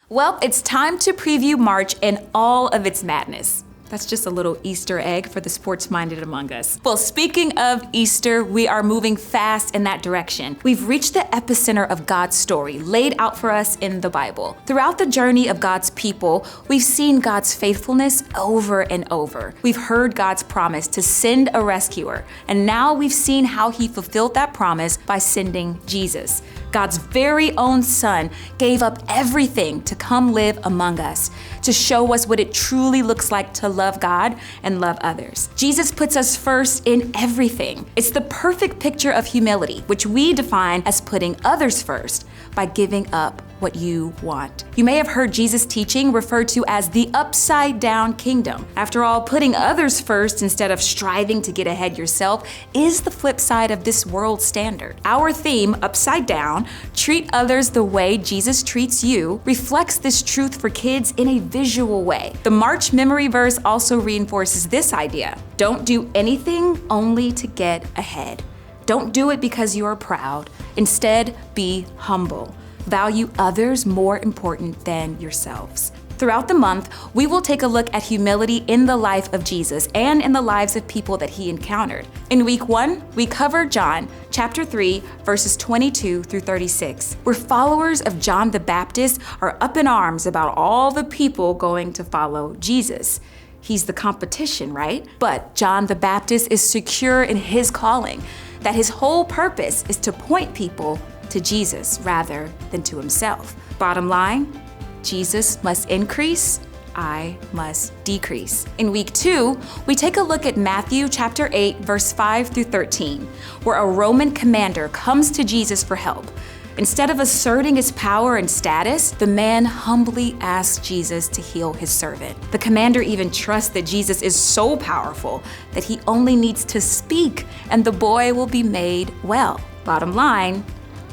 Well, it's time to preview March and all of its madness. That's just a little Easter egg for the sports-minded among us. Well, speaking of Easter, we are moving fast in that direction. We've reached the epicenter of God's story, laid out for us in the Bible. Throughout the journey of God's people, we've seen God's faithfulness over and over. We've heard God's promise to send a rescuer, and now we've seen how He fulfilled that promise by sending Jesus. God's very own Son gave up everything to come live among us, to show us what it truly looks like to love God and love others. Jesus puts us first in everything. It's the perfect picture of humility, which we define as putting others first by giving up what you want. You may have heard Jesus' teaching referred to as the upside down kingdom. After all, putting others first instead of striving to get ahead yourself is the flip side of this world standard. Our theme, Upside Down, treat others the way Jesus treats you, reflects this truth for kids in a visual way. The March memory verse also reinforces this idea. Don't do anything only to get ahead. Don't do it because you are proud. Instead, be humble. Value others more important than yourselves. Throughout the month, we will take a look at humility in the life of Jesus and in the lives of people that He encountered. In week 1, we covered John chapter 3, verses 22 through 36, where followers of John the Baptist are up in arms about all the people going to follow Jesus. He's the competition, right? But John the Baptist is secure in his calling, that his whole purpose is to point people to Jesus rather than to himself. Bottom line, Jesus must increase, I must decrease. In week 2, we take a look at Matthew chapter 8, verse 5 through 13, where a Roman commander comes to Jesus for help. Instead of asserting his power and status, the man humbly asks Jesus to heal his servant. The commander even trusts that Jesus is so powerful that he only needs to speak and the boy will be made well. Bottom line,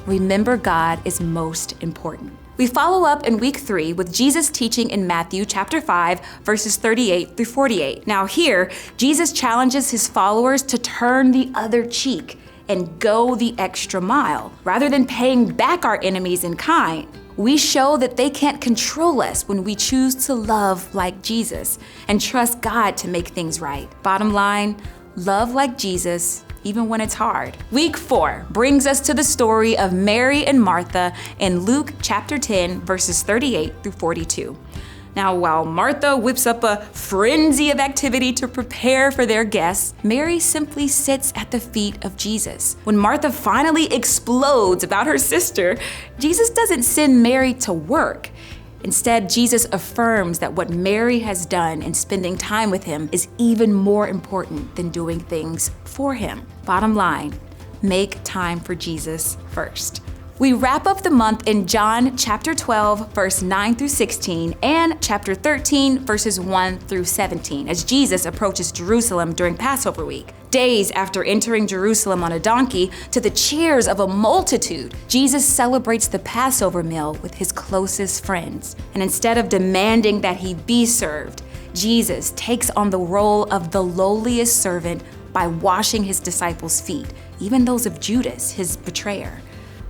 remember God is most important. We follow up in week 3 with Jesus' teaching in Matthew chapter 5, verses 38 through 48. Now here, Jesus challenges his followers to turn the other cheek and go the extra mile. Rather than paying back our enemies in kind, we show that they can't control us when we choose to love like Jesus and trust God to make things right. Bottom line, love like Jesus, even when it's hard. Week 4 brings us to the story of Mary and Martha in Luke chapter 10, verses 38 through 42. Now, while Martha whips up a frenzy of activity to prepare for their guests, Mary simply sits at the feet of Jesus. When Martha finally explodes about her sister, Jesus doesn't send Mary to work. Instead, Jesus affirms that what Mary has done in spending time with Him is even more important than doing things for Him. Bottom line, make time for Jesus first. We wrap up the month in John chapter 12, verse 9 through 16, and chapter 13, verses 1 through 17, as Jesus approaches Jerusalem during Passover week. Days after entering Jerusalem on a donkey, to the cheers of a multitude, Jesus celebrates the Passover meal with His closest friends. And instead of demanding that He be served, Jesus takes on the role of the lowliest servant by washing His disciples' feet, even those of Judas, His betrayer.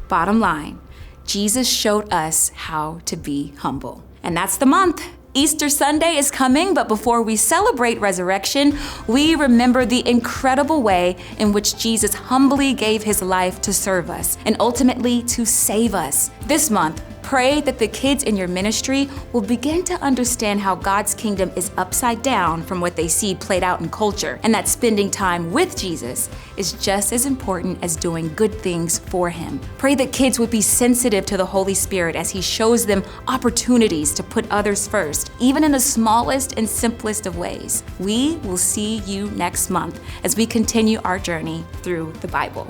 Bottom line, Jesus showed us how to be humble. And that's the month. Easter Sunday is coming, but before we celebrate resurrection, we remember the incredible way in which Jesus humbly gave His life to serve us and ultimately to save us. This month, pray that the kids in your ministry will begin to understand how God's kingdom is upside down from what they see played out in culture, and that spending time with Jesus is just as important as doing good things for Him. Pray that kids would be sensitive to the Holy Spirit as He shows them opportunities to put others first, even in the smallest and simplest of ways. We will see you next month as we continue our journey through the Bible.